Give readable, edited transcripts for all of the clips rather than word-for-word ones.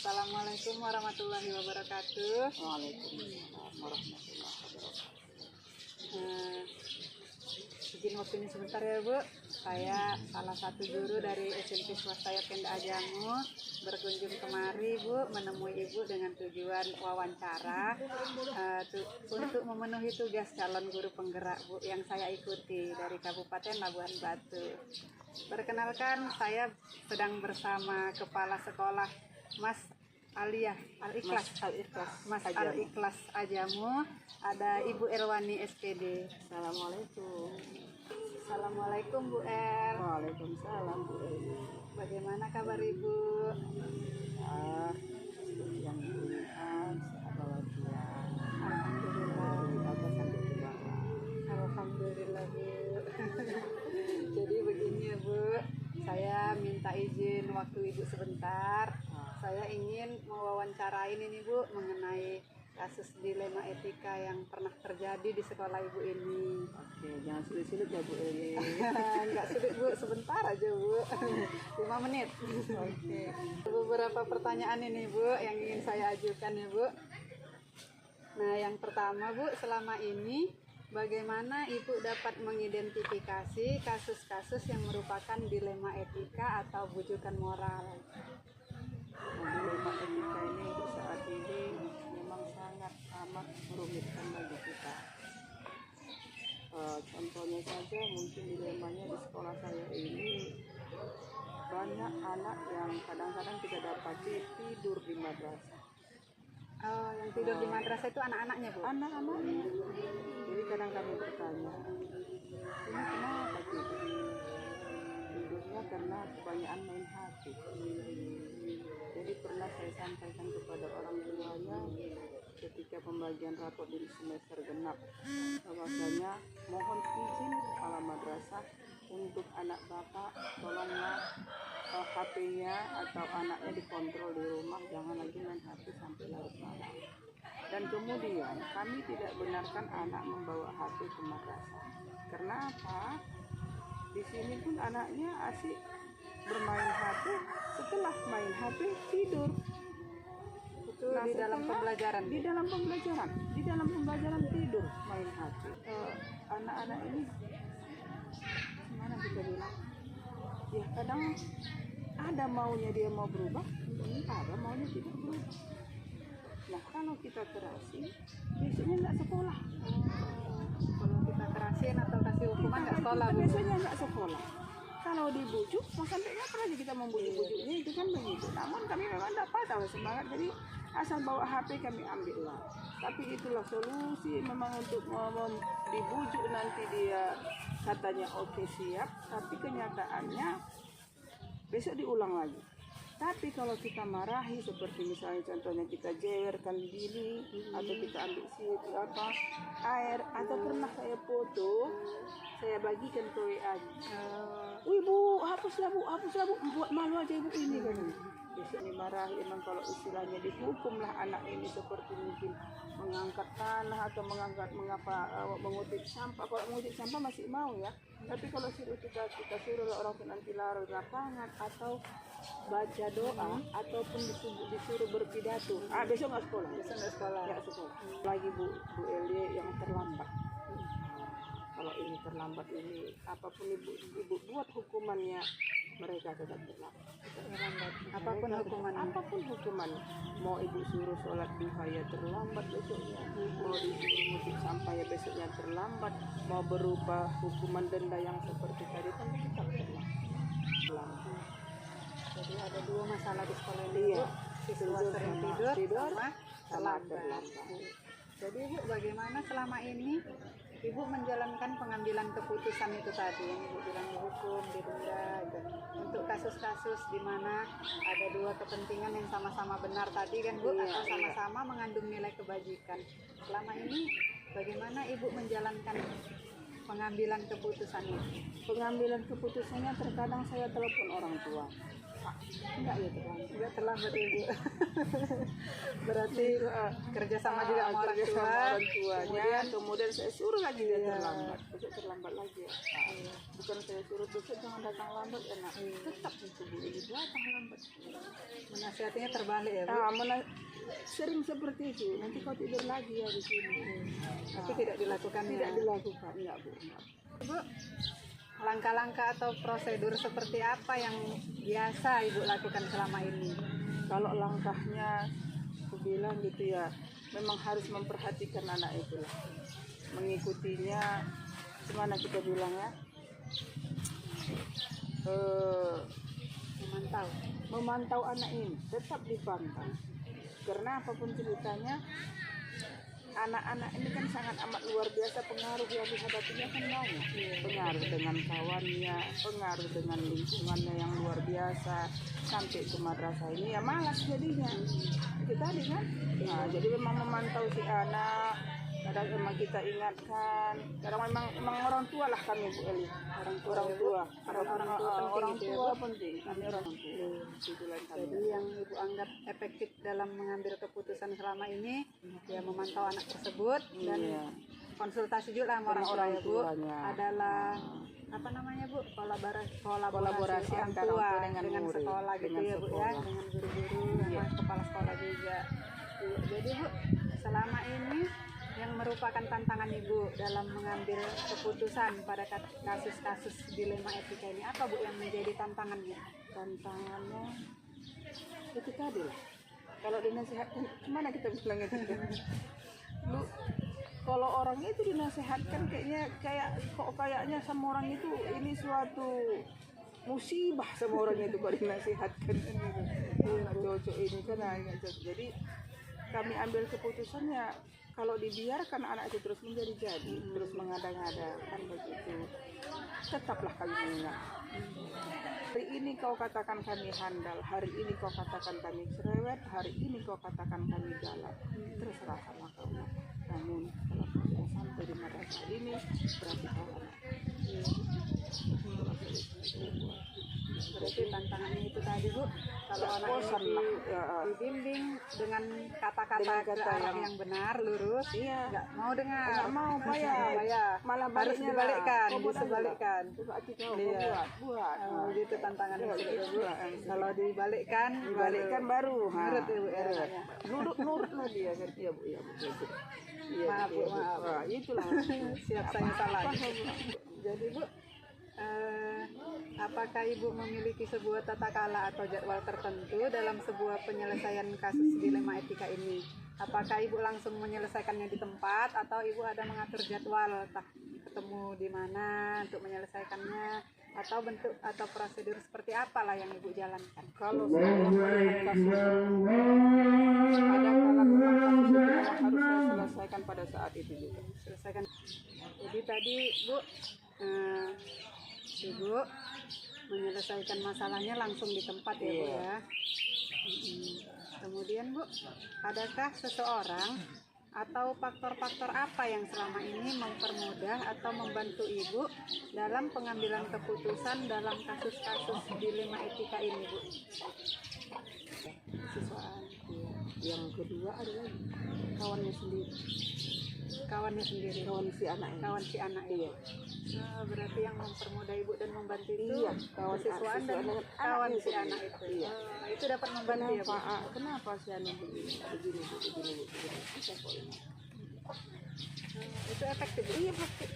Assalamualaikum warahmatullahi wabarakatuh. Waalaikumsalam warahmatullahi wabarakatuh. Izin waktunya sebentar ya Bu. Saya salah satu guru dari SMP Swasta Penda Ajamu berkunjung kemari Bu, menemui Ibu dengan tujuan wawancara untuk memenuhi tugas calon guru penggerak Bu yang saya ikuti dari Kabupaten Labuhan Batu. Perkenalkan, saya sedang bersama Kepala Sekolah Mas Al-Ikhlas Ajamu, ada Ibu Erwani SPD. Assalamualaikum. Assalamualaikum Bu Er. Waalaikumsalam Bu Er. Bagaimana kabar Ibu? Yang Tuhan sehat walafiat. Alhamdulillah. Kita sampai ke bawah. Alhamdulillah Bu. Jadi begini ya Bu, saya minta izin waktu Ibu sebentar. Saya ingin mewawancarain ini Bu mengenai kasus dilema etika yang pernah terjadi di sekolah Ibu ini. Oke, jangan sulit-sulit ya Bu Er. Enggak sulit Bu, sebentar aja Bu. 5 menit. Oke. Beberapa pertanyaan ini Bu yang ingin saya ajukan ya Bu. Nah, yang pertama Bu, selama ini bagaimana Ibu dapat mengidentifikasi kasus-kasus yang merupakan dilema etika atau bujukan moral? Dilema etika ini untuk saat ini memang sangat amat merumitkan bagi kita. Contohnya saja mungkin dilemanya di sekolah saya ini banyak anak yang kadang-kadang kita dapati tidur di madrasah. Oh, yang tidur di madrasah itu anak-anaknya Bu? Anak-anaknya. Jadi kadang kami bertanya, ini kenapa tidur? Tidurnya karena kebanyakan main HP. Jadi pernah saya sampaikan kepada orang tuanya ketika pembagian rapot di semester genap, bahwasanya mohon izin kepala madrasah untuk anak bapak tolonglah HP-nya atau anaknya dikontrol di rumah, jangan lagi main HP sampai larut malam. Dan kemudian kami tidak benarkan anak membawa HP ke madrasah. Kenapa? Di sini pun anaknya asik bermain HP, setelah main HP tidur. Itu di dalam pembelajaran? Di dalam pembelajaran tidur main HP. Anak-anak ini gimana kita bilang? Ya kadang ada maunya dia mau berubah, ada maunya tidak berubah. Nah kalau kita kerasin, biasanya nggak sekolah. Kalau kita kerasin atau kasih hukuman nggak sekolah Bu? Biasanya nggak sekolah. Kalau dibujuk, mau sampai kapan aja kita membujuk-bujuknya, itu kan begitu. Namun kami memang tidak patah semangat, jadi asal bawa HP kami ambil lah. Tapi itulah solusi memang untuk dibujuk nanti dia katanya oke siap, tapi kenyataannya besok diulang lagi. Tapi kalau kita marahi seperti misalnya contohnya kita jewerkan diri atau kita ambil air atau pernah saya foto saya bagikan ke WA. Wih Bu, hapuslah Bu, buat malu aja Ibu ini kan. Besok dimarahi, emang kalau istilahnya dihukumlah anak ini seperti mungkin mengangkat tanah atau mengutip sampah. Kalau mengutip sampah masih mau ya, tapi kalau suruh kita suruh orang nanti lari lapangan atau baca doa ataupun disuruh berpidato, besok nggak sekolah. Lagi Bu Elie yang terlambat. Kalau ini terlambat ini apapun ibu buat hukumannya, mereka tetap terlambat. Apapun hukuman, mau ibu suruh sholat duha ya terlambat besoknya, mau disuruh ngutip sampah ya besoknya terlambat, mau berubah hukuman denda yang seperti tadi kan tetap terlambat. Jadi ada dua masalah di sekolah ini. Iya, Siswa sering tidur sama terlambat. Jadi Ibu, bagaimana selama ini Ibu menjalankan pengambilan keputusan itu tadi yang Ibu bilang dihukum, didenda gitu. Untuk kasus-kasus di mana ada dua kepentingan yang sama-sama benar tadi kan Bu, atau sama-sama mengandung nilai kebajikan. Selama ini bagaimana Ibu menjalankan pengambilan keputusan itu? Pengambilan keputusannya terkadang saya telepon orang tua. Enggak terlambat Ibu. Berarti kerjasama juga sama orang tuanya. Kemudian saya suruh lagi dia terlambat. Besok terlambat lagi ya. Bukan saya suruh besok jangan datang lambat enak. Tetap itu Bu, ini datang lambat. nasihatnya terbalik ya, Bu? Sering seperti itu. Nanti kau tidur lagi ya di sini. Tapi tidak dilakukan ya? Tidak dilakukan, enggak Bu. Enggak. Bu, langkah-langkah atau prosedur seperti apa yang biasa Ibu lakukan selama ini? Kalau langkahnya, aku bilang gitu ya, memang harus memperhatikan anak itu lah. Mengikutinya, gimana kita bilang ya? Memantau anak ini, tetap dipantau. Karena apapun ceritanya, anak-anak ini kan sangat amat luar biasa, pengaruh yang dihadapinya kan banyak. Pengaruh dengan kawannya, pengaruh dengan lingkungannya yang luar biasa, sampai ke madrasah ini ya malas jadinya. Itu tadi kan. Nah, jadi memang memantau si anak. Kadang memang kita ingatkan. Kadang memang orang tua lah kami Bu Eli. Orang tua penting. Kami orang tua. Jadi yang Ibu anggap efektif dalam mengambil keputusan selama ini ya memantau anak tersebut dan konsultasi juga sama orang tua, Bu, adalah apa namanya, Bu, kolaborasi orang tua dengan sekolah gitu ya, Bu, ya, dengan guru-guru sama kepala sekolah juga. Jadi Bu, selama ini yang merupakan tantangan Ibu dalam mengambil keputusan pada kasus-kasus dilema etika ini, apa Bu yang menjadi tantangannya? Tantangannya itu tadi lah. Kalau dinasihatkan, gimana kita bilang itu? Lu kalau orang itu dinasihatkan kayaknya sama orang itu ini suatu musibah sama orang itu kalau dinasihatkan ini cocok ini kan nggak cocok. Jadi kami ambil keputusannya kalau dibiarkan anak itu terus menjadi terus mengada-ngada kan begitu. Tetaplah kami mengingat. Hari ini kau katakan kami handal, hari ini kau katakan kami cerewet, hari ini kau katakan kami galak. Terserah sama kau. Namun kalau kau sampai di madrasah ini berarti kau anak. Berarti tantangannya itu tadi, Bu, kalau anak dibimbing dengan kata-kata yang benar, lurus, nggak mau dengar, nggak mau malah harus dibalikkan, disebalikkan. Buat. Gitu tantangannya, Bu. Kalau dibalikkan baru. Nurut ya, Bu. Nurut dia, ngerti ya Bu. Iya, maaf, Bu, maaf. Itulah. Siap saya salah. Jadi Bu, apakah Ibu memiliki sebuah tata kala atau jadwal tertentu dalam sebuah penyelesaian kasus dilema etika ini? Apakah Ibu langsung menyelesaikannya di tempat atau Ibu ada mengatur jadwal, entah ketemu di mana untuk menyelesaikannya, atau bentuk atau prosedur seperti apalah yang Ibu jalankan? Kalau saya harus selesaikan pada saat itu juga. Selesaikan. Jadi tadi Bu, Ibu menyelesaikan masalahnya langsung di tempat ya, Bu, ya. Kemudian Bu, adakah seseorang atau faktor-faktor apa yang selama ini mempermudah atau membantu Ibu dalam pengambilan keputusan dalam kasus-kasus dilema etika ini, Bu? Siswaan. Yang kedua adalah kawannya sendiri. Kawan si anak Iya. Berarti yang mempermudah Ibu dan membantu itu kawan siswaan dan kawan si anak itu. Iya. Itu dapat membantu ya, Bu? Kenapa si anak begini? Bisa kok ini. Itu efektif? Iya, efektif.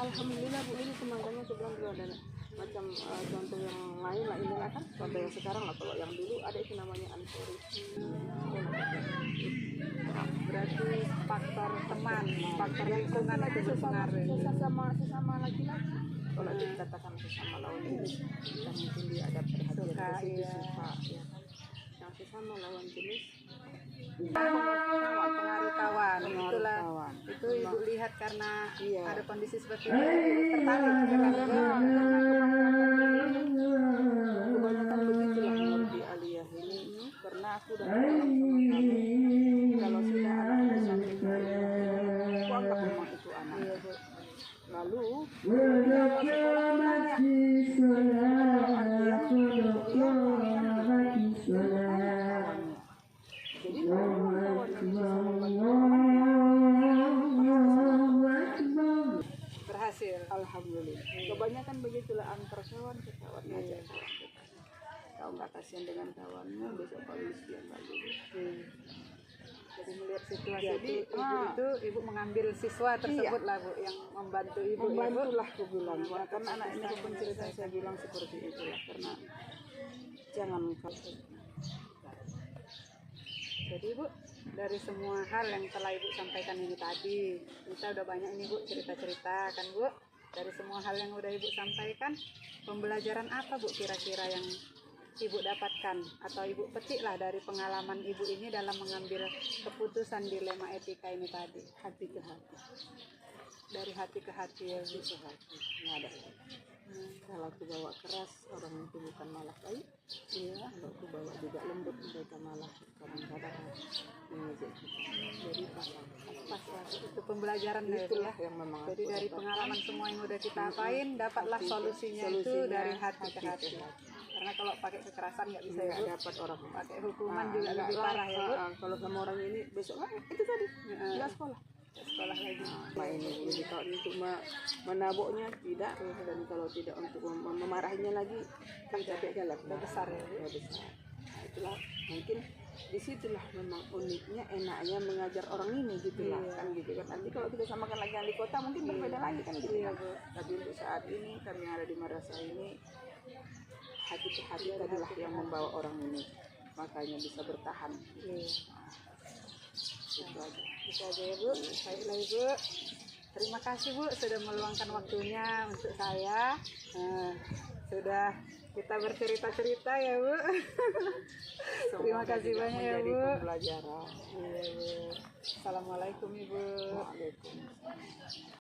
Alhamdulillah Bu, ini teman-teman sebelum dulu ada macam contoh yang lain lah ini kan. Contoh yang sekarang lah, kalau yang dulu ada itu namanya ansori. Berarti faktor teman, faktor lingkungan itu berpengaruh. Sesama laki-laki. Kalau dikatakan sesama lawan jenis, kita mungkin dia ada perhatian suka, ya. Yang sesama lawan jenis, pengaruh kawan. Itulah kawan. Itu Ibu lihat karena ada kondisi seperti itu, tertarik dengan kebanyakan begitulah menurut di aliyah ini, karena aku udah bilang sama kamu, kalau sudah anak sampai aku anggap memang itu anak. Lalu berhasil. Alhamdulillah. Kebanyakan begitulah antar kawan ke kawan aja. Kau nggak kasih kasihan dengan kawanmu, besok kau lesbian lagi. Jadi melihat situasi Jadi, itu, ibu mengambil siswa tersebut lah bu, yang membantu ibu. Membantulah aku bilang, karena anak ini pun cerita saya bilang seperti itulah, karena jangan kau. Jadi bu, dari semua hal yang telah ibu sampaikan ini tadi, kita udah banyak ini bu cerita-cerita kan bu. Dari semua hal yang udah ibu sampaikan, pembelajaran apa bu kira-kira yang ibu dapatkan atau ibu petik lah dari pengalaman ibu ini dalam mengambil keputusan dilema etika ini tadi? Hati ke hati, Dari hati ke hati ya bu. ke hati, nggak ada. Kalau aku bawa keras, orang itu bukan malah baik. Iya. Kalau aku bawa juga lembut, mereka malah kadang-kadang mengejek kita. Jadi pas Pas itu pembelajaran ya bu ya. itulah yang memang Jadi aku dari dapatkan. pengalaman semua yang udah kita apain, dapatlah solusinya itu dari hati ke hati. Karena kalau pakai kekerasan nggak bisa ya Nggak bu. dapat orang. Pakai hukuman juga lebih parah ya bu. Kalau sama orang ini besok lagi itu tadi nggak sekolah. Sekolah lagi. Nah ini jadi kalau untuk menaboknya tidak, dan kalau tidak untuk memarahinya lagi kan capeknya lah Udah besar ya bu. udah besar. Nah itulah mungkin disitulah memang uniknya, enaknya mengajar orang ini gitulah kan gitu kan. Nanti kalau kita samakan lagi yang di kota mungkin berbeda lagi kan gitu kan. Tapi untuk saat ini kami yang ada di Marasa ini hati ke hati adalah yang membawa orang ini, makanya bisa bertahan. Itu aja. Itu aja ya bu. Baiklah ibu. Terima kasih bu sudah meluangkan waktunya untuk saya. Sudah kita bercerita-cerita ya bu. Terima kasih banyak ya bu. Pembelajaran. Iya bu. Assalamualaikum ibu. Waalaikumsalam.